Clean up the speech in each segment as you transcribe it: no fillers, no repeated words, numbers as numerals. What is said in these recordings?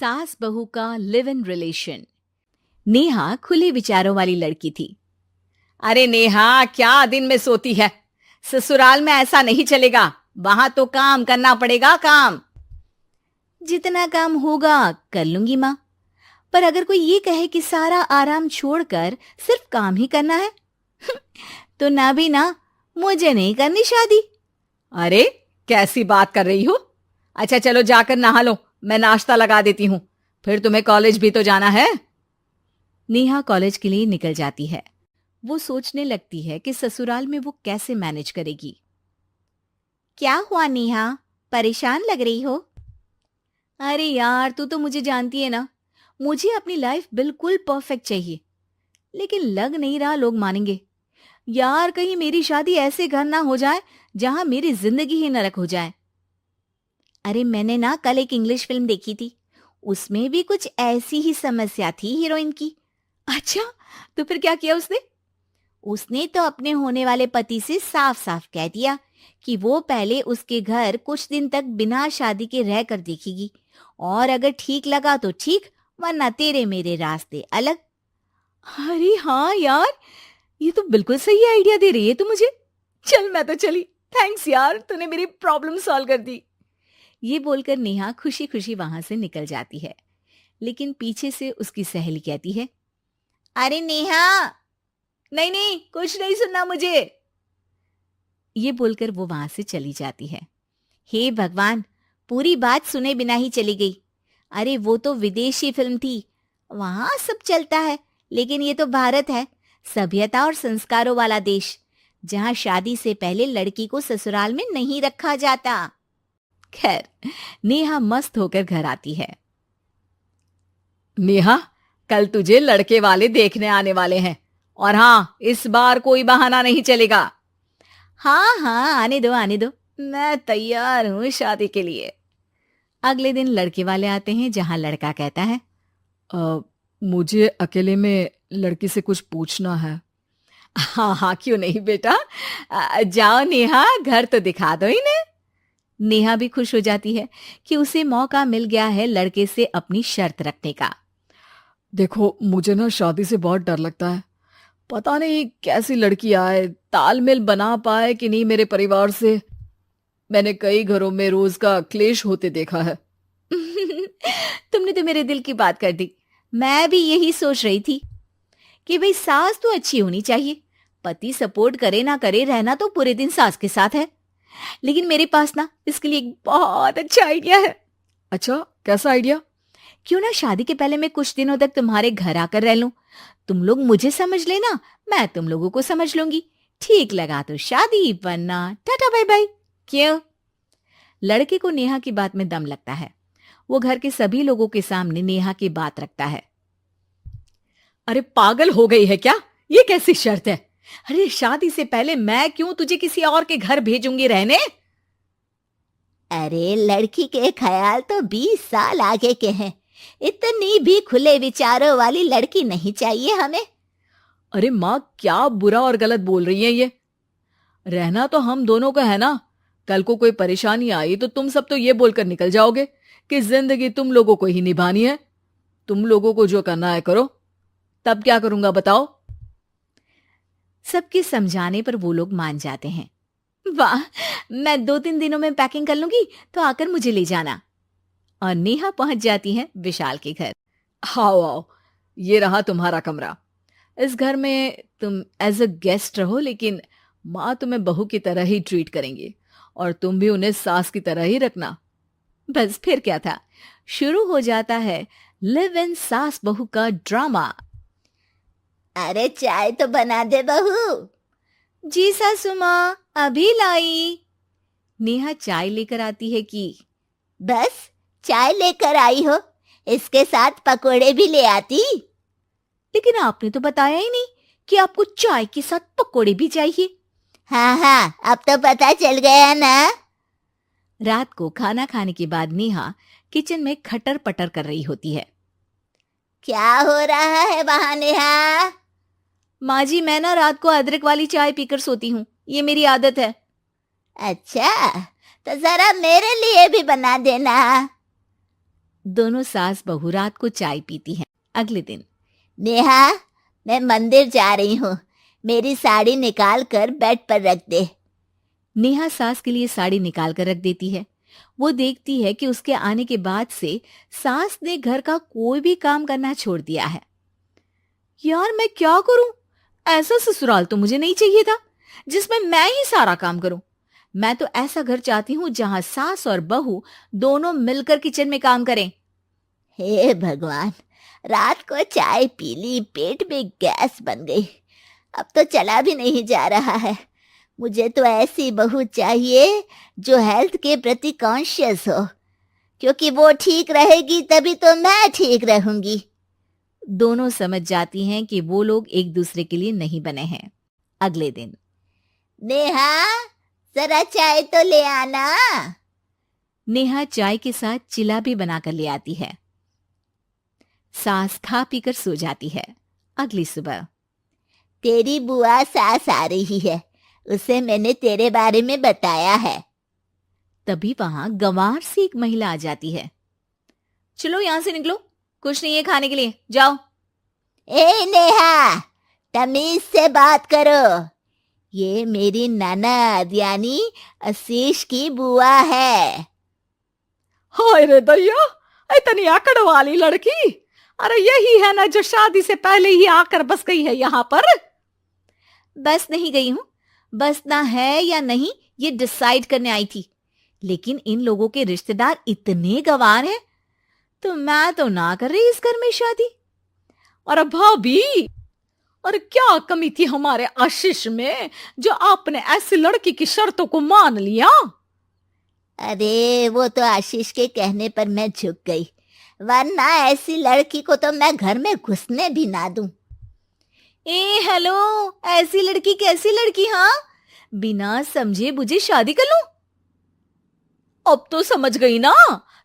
सास बहू का लिव इन रिलेशन। नेहा खुले विचारों वाली लड़की थी। अरे नेहा, क्या दिन में सोती है? ससुराल में ऐसा नहीं चलेगा, वहां तो काम करना पड़ेगा। काम जितना काम होगा कर लूंगी माँ, पर अगर कोई ये कहे कि सारा आराम छोड़कर सिर्फ काम ही करना है तो ना भी ना, मुझे नहीं करनी शादी। अरे कैसी बात कर रही हो? अच्छा चलो जाकर नहा लो, मैं नाश्ता लगा देती हूँ, फिर तुम्हें कॉलेज भी तो जाना है। नेहा कॉलेज के लिए निकल जाती है। वो सोचने लगती है कि ससुराल में वो कैसे मैनेज करेगी। क्या हुआ नेहा, परेशान लग रही हो? अरे यार, तू तो मुझे जानती है ना, मुझे अपनी लाइफ बिल्कुल परफेक्ट चाहिए, लेकिन लग नहीं रहा लोग मानेंगे। यार, कहीं मेरी शादी ऐसे घर ना हो जाए जहां मेरी जिंदगी ही नरक हो जाए। अरे मैंने ना कल एक इंग्लिश फिल्म देखी थी, उसमें भी कुछ ऐसी ही समस्या थी हीरोइन की। अच्छा, तो फिर क्या किया उसने? उसने तो अपने होने वाले पति से साफ साफ कह दिया कि वो पहले उसके घर कुछ दिन तक बिना शादी के रह कर देखेगी, और अगर ठीक लगा तो ठीक, वरना तेरे मेरे रास्ते अलग। अरे हाँ यार, ये तो बिल्कुल सही आइडिया दे रही है तू मुझे। चल मैं तो चली, थैंक्स यार, तूने मेरी प्रॉब्लम सॉल्व कर दी। ये बोलकर नेहा खुशी खुशी वहां से निकल जाती है, लेकिन पीछे से उसकी सहेली कहती है, अरे नेहा, नहीं नहीं, कुछ नहीं सुनना मुझे। ये बोलकर वो वहां से चली जाती है। हे भगवान, पूरी बात सुने बिना ही चली गई। अरे वो तो विदेशी फिल्म थी, वहां सब चलता है, लेकिन ये तो भारत है, सभ्यता और संस्कारों वाला देश, जहां शादी से पहले लड़की को ससुराल में नहीं रखा जाता। खैर, नेहा मस्त होकर घर आती है। नेहा, कल तुझे लड़के वाले देखने आने वाले हैं, और हाँ, इस बार कोई बहाना नहीं चलेगा। हाँ हाँ, आने दो आने दो, मैं तैयार हूं शादी के लिए। अगले दिन लड़के वाले आते हैं, जहां लड़का कहता है, मुझे अकेले में लड़की से कुछ पूछना है। हाँ हाँ, क्यों नहीं बेटा, जाओ नेहा, घर तो दिखा दो इन्हें। नेहा भी खुश हो जाती है कि उसे मौका मिल गया है लड़के से अपनी शर्त रखने का। देखो, मुझे ना शादी से बहुत डर लगता है, पता नहीं कैसी लड़की आए, तालमेल बना पाए कि नहीं मेरे परिवार से। मैंने कई घरों में रोज का क्लेश होते देखा है। तुमने तो मेरे दिल की बात कर दी। मैं भी यही सोच रही थी कि भाई सास तो अच्छी होनी चाहिए, पति सपोर्ट करे ना करे, रहना तो पूरे दिन सास के साथ है। लेकिन मेरे पास ना इसके लिए एक बहुत अच्छा आइडिया है। अच्छा, कैसा आइडिया? क्यों ना शादी के पहले मैं कुछ दिनों तक तुम्हारे घर आकर रह लूं, तुम लोग मुझे समझ लेना, मैं तुम लोगों को समझ लूंगी। ठीक लगा तो शादी, वरना टाटा बाय बाय। क्यों? लड़के को नेहा की बात में दम लगता है। वो घर के सभी लोगों के सामने नेहा की बात रखता है। अरे पागल हो गई है क्या? ये कैसी शर्त है? अरे शादी से पहले मैं क्यों तुझे किसी और के घर भेजूंगी रहने? अरे लड़की के ख्याल तो 20 साल आगे के हैं, इतनी भी खुले विचारों वाली लड़की नहीं चाहिए हमें। अरे माँ, क्या बुरा और गलत बोल रही है ये? रहना तो हम दोनों का है ना। कल को कोई परेशानी आई तो तुम सब तो ये बोलकर निकल जाओगे कि जिंदगी तुम लोगों को ही निभानी है, तुम लोगों को जो करना है करो। तब क्या करूंगा बताओ? सबके समझाने पर वो लोग मान जाते हैं। वाह, मैं 2-3 दिनों में पैकिंग कर लूंगी, तो आकर मुझे ले जाना। और नेहा पहुंच जाती है विशाल के घर। आओ आओ, ये रहा तुम्हारा कमरा। इस घर में तुम एज अ गेस्ट रहो, लेकिन माँ तुम्हें बहू की तरह ही ट्रीट करेंगी, और तुम भी उन्हें सास की तरह ही रखना। बस फिर क्या था, शुरू हो जाता है लिव इन सास बहू का ड्रामा। अरे चाय तो बना दे बहू। जी सासू माँ, अभी लाई। नेहा चाय लेकर आती है कि बस चाय लेकर आई हो, इसके साथ पकोड़े भी ले आती। लेकिन आपने तो बताया ही नहीं कि आपको चाय के साथ पकोड़े भी चाहिए। हाँ हाँ, अब तो पता चल गया ना। रात को खाना खाने के बाद नेहा किचन में खटर पटर कर रही होती है। क्या हो रहा है वहां नेहा? माँ जी, मैं ना रात को अदरक वाली चाय पीकर सोती हूँ, ये मेरी आदत है। अच्छा, तो जरा मेरे लिए भी बना देना। दोनों सास बहू रात को चाय पीती हैं। अगले दिन, नेहा, मैं मंदिर जा रही हूँ, मेरी साड़ी निकाल कर बेड पर रख दे। नेहा सास के लिए साड़ी निकाल कर रख देती है। वो देखती है कि उसके आने के बाद से सास ने घर का कोई भी काम करना छोड़ दिया है। यार मैं क्या करूं? ऐसा ससुराल तो मुझे नहीं चाहिए था जिसमें मैं ही सारा काम करूं। मैं तो ऐसा घर चाहती हूं जहां सास और बहू दोनों मिलकर किचन में काम करें। हे भगवान, रात को चाय पी ली, पेट में गैस बन गई, अब तो चला भी नहीं जा रहा है। मुझे तो ऐसी बहू चाहिए जो हेल्थ के प्रति कॉन्शियस हो, क्योंकि वो ठीक रहेगी तभी तो मैं ठीक रहूंगी। दोनों समझ जाती हैं कि वो लोग एक दूसरे के लिए नहीं बने हैं। अगले दिन, नेहा, जरा चाय तो ले आना। नेहा चाय के साथ चिला भी बनाकर ले आती है। सास खा पीकर सो जाती है। अगली सुबह, तेरी बुआ सास आ रही है, उसे मैंने तेरे बारे में बताया है। तभी वहां गंवार से एक महिला आ जाती है। चलो यहां से निकलो, कुछ नहीं है खाने के लिए, जाओ। ए नेहा, तमीज से बात करो, ये मेरी ननद यानी आशीष की बुआ है। हाय रे दैया, इतनी आकड़ वाली लड़की! अरे यही है ना जो शादी से पहले ही आकर बस गई है यहाँ पर। बस नहीं गई हूं, बसना है या नहीं ये डिसाइड करने आई थी, लेकिन इन लोगों के रिश्तेदार इतने गंवार हैं तो मैं तो ना कर रही इस घर में शादी। और भाभी, और क्या कमी थी हमारे आशीष में जो आपने ऐसी लड़की की शर्तों को मान लिया? अरे वो तो आशीष के कहने पर मैं झुक गई, वरना ऐसी लड़की को तो मैं घर में घुसने भी ना दूं। ए हेलो, ऐसी लड़की कैसी लड़की? हाँ, बिना समझे बुझे शादी कर लूं? अब तो समझ गई ना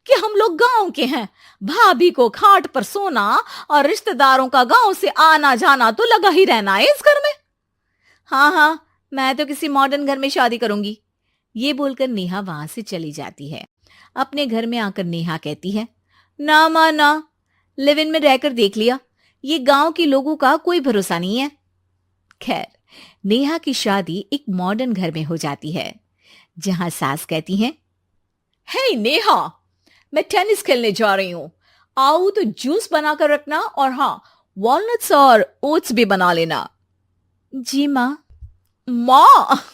कि हम लोग गांव के हैं। भाभी को खाट पर सोना और रिश्तेदारों का गांव से आना जाना तो लगा ही रहना है इस घर में। हाँ हाँ, मैं तो किसी मॉडर्न घर में शादी करूंगी। ये बोलकर नेहा वहां से चली जाती है। अपने घर में आकर नेहा कहती है, ना मां ना, लिव इन में रहकर देख लिया, ये गांव के लोगों का कोई भरोसा नहीं है। खैर, नेहा की शादी एक मॉडर्न घर में हो जाती है जहां सास कहती हैं, हे नेहा, मैं टेनिस खेलने जा रही हूं, आओ तो जूस बनाकर रखना, और हाँ, वॉलनट्स और ओट्स भी बना लेना। जी माँ। माँ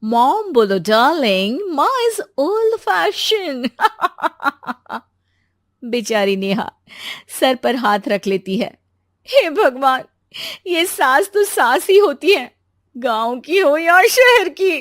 मॉम बोलो डार्लिंग, माँ इज ओल्ड फैशन। बेचारी नेहा सर पर हाथ रख लेती है। हे भगवान, ये सास तो सास ही होती है, गांव की हो या शहर की।